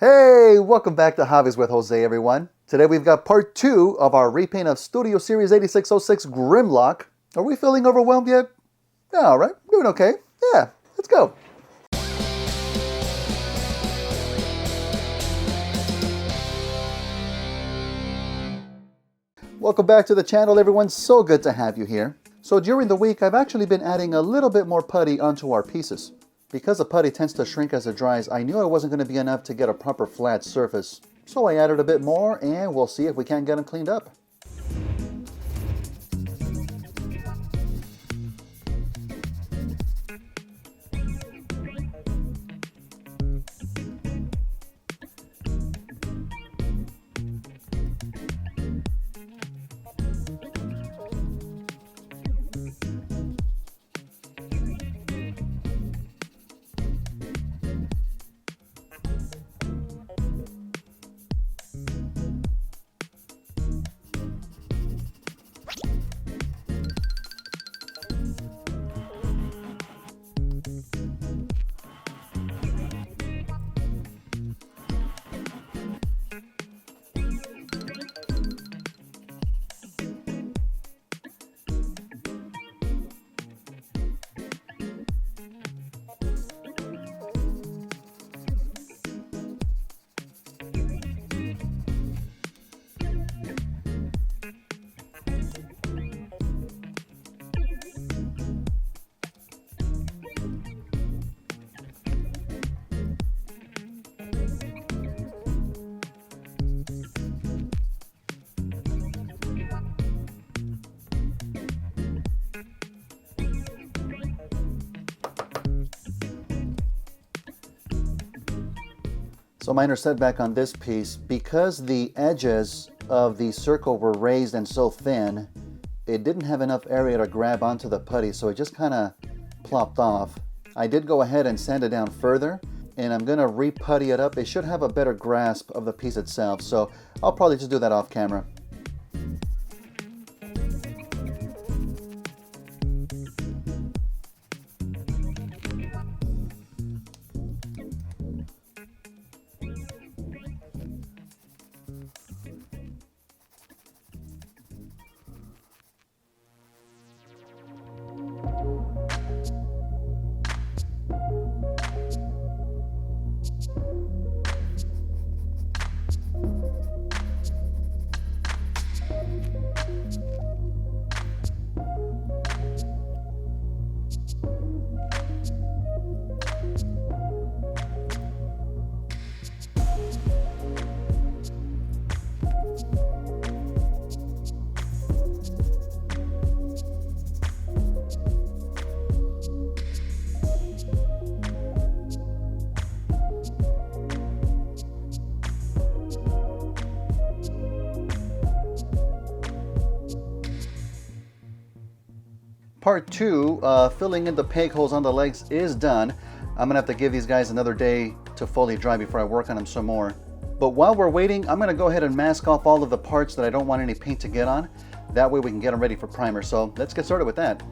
Hey, welcome back to Hobbies with Jose, everyone. Today we've got part 2 of our repaint of Studio Series 8606 Grimlock. Are we feeling overwhelmed yet? All right, doing okay. Yeah, let's go. Welcome back to the channel, everyone. So good to have you here. So during the week, I've actually been adding a little bit more putty onto our pieces. Because the putty tends to shrink as it dries, I knew it wasn't going to be enough to get a proper flat surface. So I added a bit more, and we'll see if we can't get them cleaned up. So minor setback on this piece, because the edges of the circle were raised and so thin, it didn't have enough area to grab onto the putty, so it just kind of plopped off. I did go ahead and sand it down further, and I'm going to re-putty it up. It should have a better grasp of the piece itself, so I'll probably just do that off camera. Part 2, filling in the peg holes on the legs is done. I'm gonna have to give these guys another day to fully dry before I work on them some more. But while we're waiting, I'm gonna go ahead and mask off all of the parts that I don't want any paint to get on. That way we can get them ready for primer. So let's get started with that.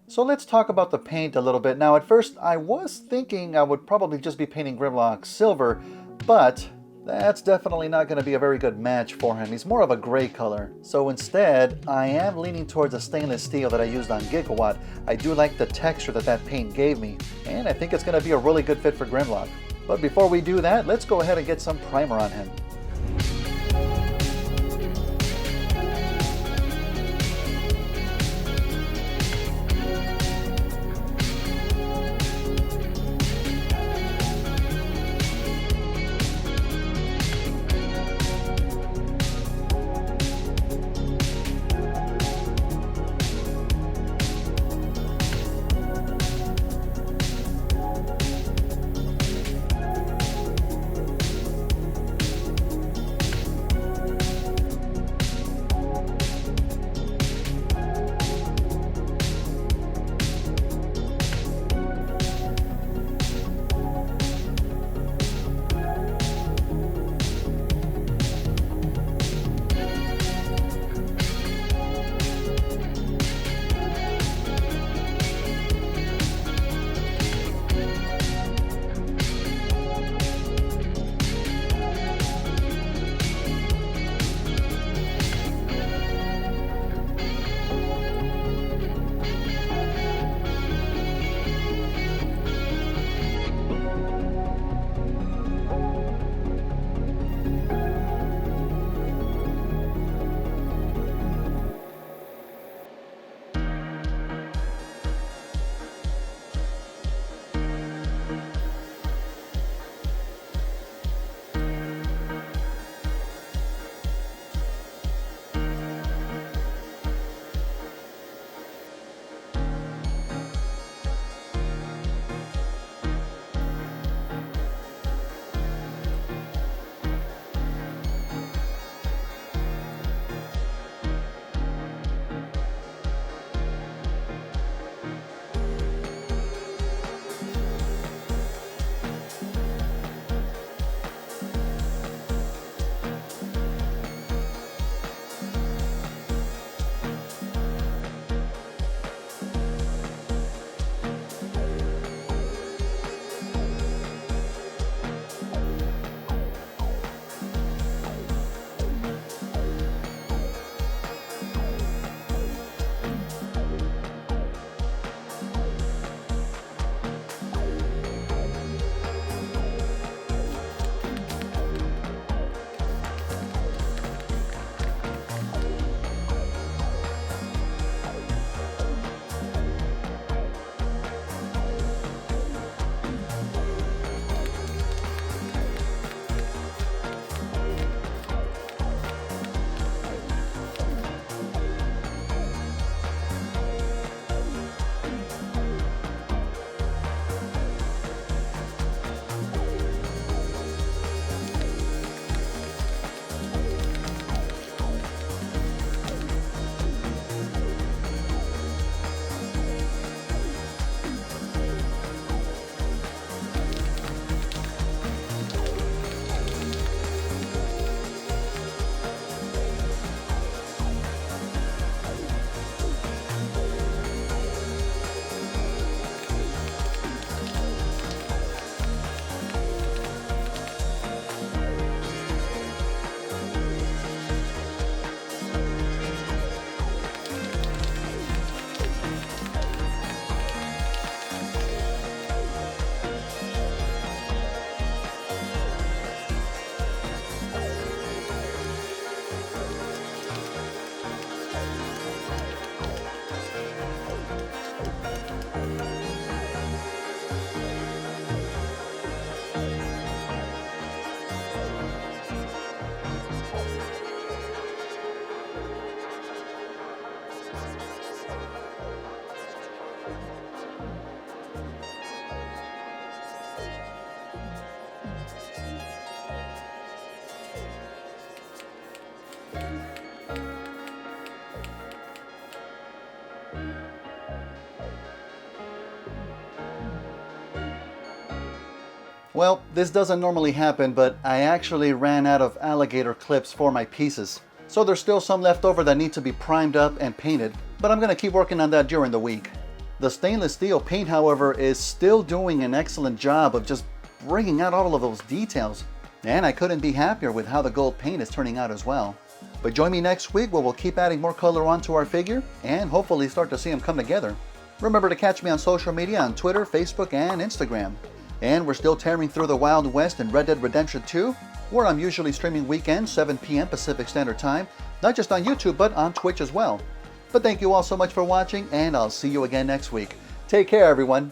So let's talk about the paint a little bit. Now at first I was thinking I would probably just be painting Grimlock silver, but that's definitely not going to be a very good match for him. He's more of a gray color. So instead, I am leaning towards a stainless steel that I used on Gigawatt. I do like the texture that that paint gave me, and I think it's going to be a really good fit for Grimlock. But before we do that, let's go ahead and get some primer on him. Well, this doesn't normally happen, but I actually ran out of alligator clips for my pieces. So there's still some left over that need to be primed up and painted, but I'm gonna keep working on that during the week. The stainless steel paint, however, is still doing an excellent job of just bringing out all of those details. And I couldn't be happier with how the gold paint is turning out as well. But join me next week where we'll keep adding more color onto our figure and hopefully start to see them come together. Remember to catch me on social media on Twitter, Facebook, and Instagram. And we're still tearing through the Wild West in Red Dead Redemption 2, where I'm usually streaming weekends, 7 p.m. Pacific Standard Time, not just on YouTube, but on Twitch as well. But thank you all so much for watching, and I'll see you again next week. Take care, everyone.